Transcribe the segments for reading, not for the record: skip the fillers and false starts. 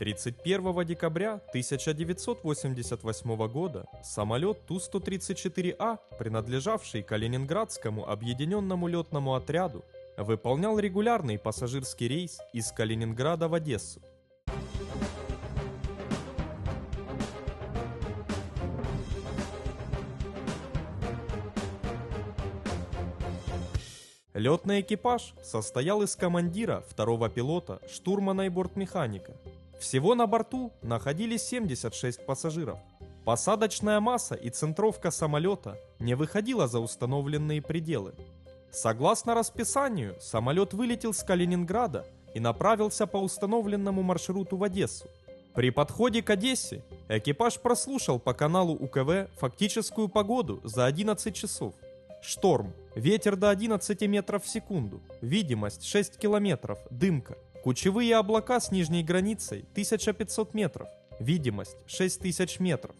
31 декабря 1988 года самолет Ту-134А, принадлежавший Калининградскому объединенному летному отряду, выполнял регулярный пассажирский рейс из Калининграда в Одессу. Летный экипаж состоял из командира, второго пилота, штурмана и бортмеханика. Всего на борту находились 76 пассажиров. Посадочная масса и центровка самолета не выходила за установленные пределы. Согласно расписанию, самолет вылетел с Калининграда и направился по установленному маршруту в Одессу. При подходе к Одессе экипаж прослушал по каналу УКВ фактическую погоду за 11 часов. Шторм, ветер до 11 метров в секунду, видимость 6 километров, дымка, кучевые облака с нижней границей 1500 метров, видимость 6000 метров.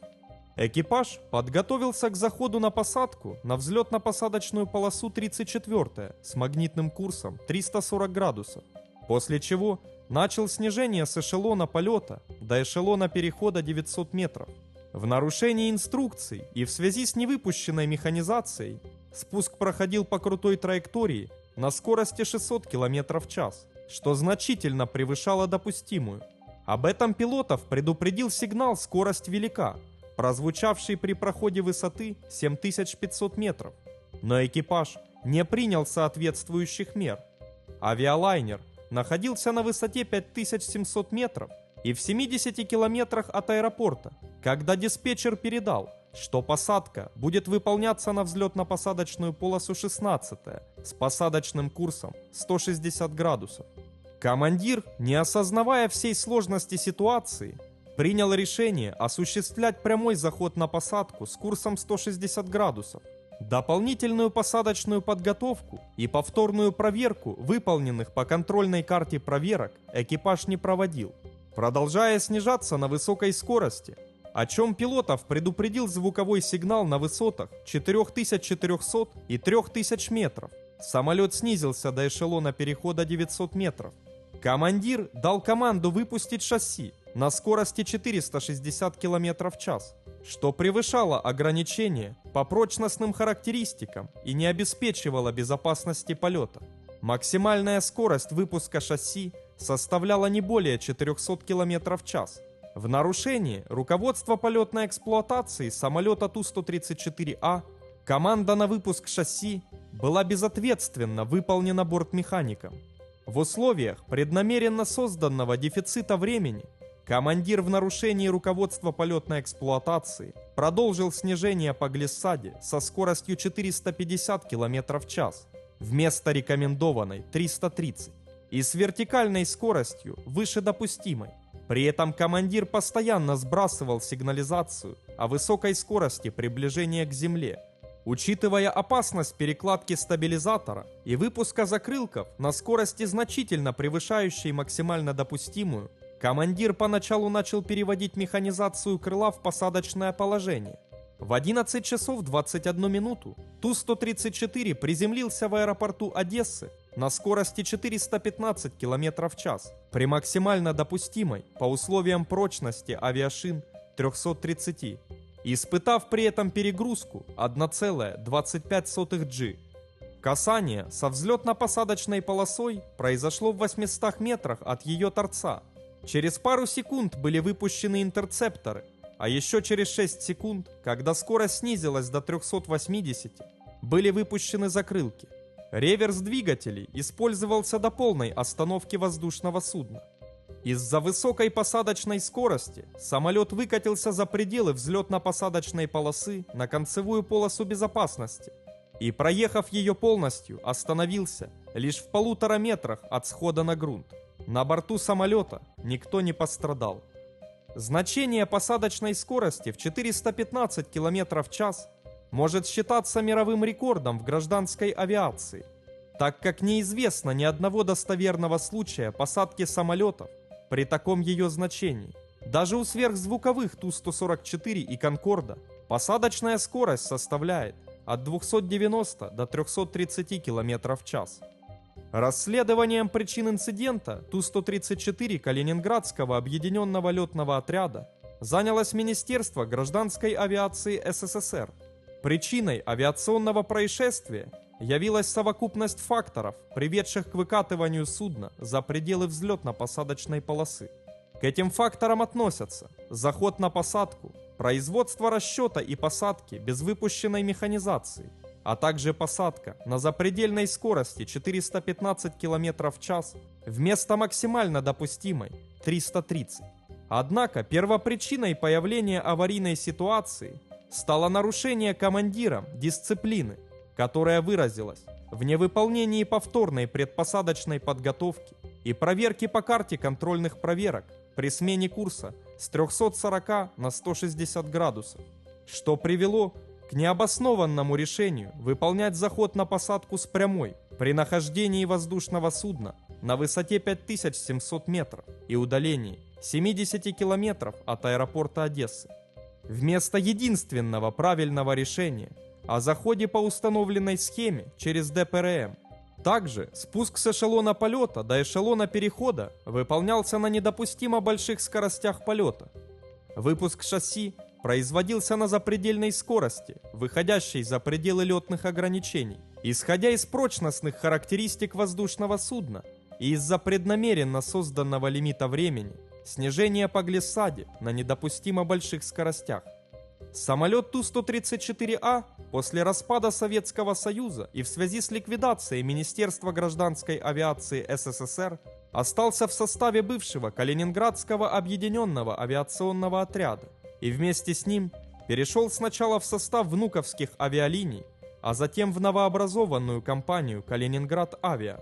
Экипаж подготовился к заходу на посадку на взлетно-посадочную полосу 34 с магнитным курсом 340 градусов, после чего начал снижение с эшелона полета до эшелона перехода 900 метров. В нарушении инструкций и в связи с невыпущенной механизацией спуск проходил по крутой траектории на скорости 600 км в час, что значительно превышало допустимую. Об этом пилотов предупредил сигнал «Скорость велика», прозвучавший при проходе высоты 7500 метров. Но экипаж не принял соответствующих мер. Авиалайнер находился на высоте 5700 метров и в 70 километрах от аэропорта, когда диспетчер передал, что посадка будет выполняться на взлетно-посадочную полосу 16 с посадочным курсом 160 градусов. Командир, не осознавая всей сложности ситуации, принял решение осуществлять прямой заход на посадку с курсом 160 градусов. Дополнительную посадочную подготовку и повторную проверку выполненных по контрольной карте проверок экипаж не проводил, продолжая снижаться на высокой скорости, о чем пилотов предупредил звуковой сигнал на высотах 4400 и 3000 метров. Самолет снизился до эшелона перехода 900 метров. Командир дал команду выпустить шасси на скорости 460 км в час, что превышало ограничение по прочностным характеристикам и не обеспечивало безопасности полета. Максимальная скорость выпуска шасси составляла не более 400 км в час. В нарушении руководства полетной эксплуатации самолета Ту-134А команда на выпуск шасси была безответственно выполнена бортмехаником. В условиях преднамеренно созданного дефицита времени командир в нарушении руководства полетной эксплуатации продолжил снижение по глиссаде со скоростью 450 км в час вместо рекомендованной 330 и с вертикальной скоростью выше допустимой. При этом командир постоянно сбрасывал сигнализацию о высокой скорости приближения к земле. Учитывая опасность перекладки стабилизатора и выпуска закрылков на скорости, значительно превышающей максимально допустимую, командир поначалу начал переводить механизацию крыла в посадочное положение. В 11 часов 21 минуту Ту-134 приземлился в аэропорту Одессы на скорости 415 км в час при максимально допустимой по условиям прочности авиашин 330, испытав при этом перегрузку 1,25 G. Касание со взлетно-посадочной полосой произошло в 800 метрах от ее торца. Через пару секунд были выпущены интерцепторы, а еще через 6 секунд, когда скорость снизилась до 380, были выпущены закрылки. Реверс двигателей использовался до полной остановки воздушного судна. Из-за высокой посадочной скорости самолет выкатился за пределы взлетно-посадочной полосы на концевую полосу безопасности и, проехав ее полностью, остановился лишь в 1,5 метрах от схода на грунт. На борту самолета никто не пострадал. Значение посадочной скорости в 415 км в час может считаться мировым рекордом в гражданской авиации, так как неизвестно ни одного достоверного случая посадки самолетов при таком ее значении. Даже у сверхзвуковых Ту-144 и Конкорда посадочная скорость составляет от 290 до 330 км в час. Расследованием причин инцидента Ту-134 Калининградского объединенного летного отряда занялось Министерство гражданской авиации СССР. Причиной авиационного происшествия явилась совокупность факторов, приведших к выкатыванию судна за пределы взлетно-посадочной полосы. К этим факторам относятся заход на посадку, производство расчета и посадки без выпущенной механизации, а также посадка на запредельной скорости 415 км в час вместо максимально допустимой 330. Однако первопричиной появления аварийной ситуации стало нарушение командиром дисциплины, которая выразилась в невыполнении повторной предпосадочной подготовки и проверки по карте контрольных проверок при смене курса с 340 на 160 градусов, что привело к необоснованному решению выполнять заход на посадку с прямой при нахождении воздушного судна на высоте 5700 метров и удалении 70 километров от аэропорта Одессы. Вместо единственного правильного решения о заходе по установленной схеме через ДПРМ. Также спуск с эшелона полета до эшелона перехода выполнялся на недопустимо больших скоростях полета. Выпуск шасси производился на запредельной скорости, выходящей за пределы летных ограничений, исходя из прочностных характеристик воздушного судна и из-за преднамеренно созданного лимита времени снижения по глиссаде на недопустимо больших скоростях. Самолет Ту-134А после распада Советского Союза и в связи с ликвидацией Министерства гражданской авиации СССР остался в составе бывшего Калининградского объединенного авиационного отряда и вместе с ним перешел сначала в состав внуковских авиалиний, а затем в новообразованную компанию «Калининград Авиа».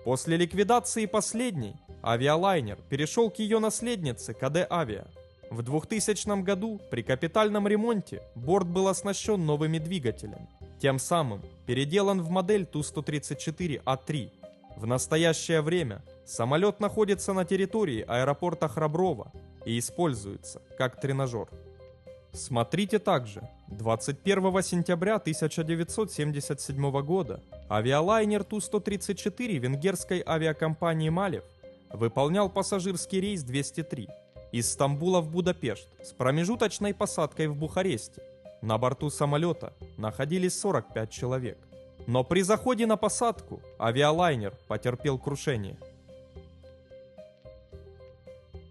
После ликвидации последней авиалайнер перешел к ее наследнице КД Авиа. В 2000 году при капитальном ремонте борт был оснащен новыми двигателями, тем самым переделан в модель Ту-134А3. В настоящее время самолет находится на территории аэропорта Храброво и используется как тренажер. Смотрите также. 21 сентября 1977 года авиалайнер Ту-134 венгерской авиакомпании «Малев» выполнял пассажирский рейс 203 из Стамбула в Будапешт с промежуточной посадкой в Бухаресте. На борту самолета находились 45 человек. Но при заходе на посадку авиалайнер потерпел крушение.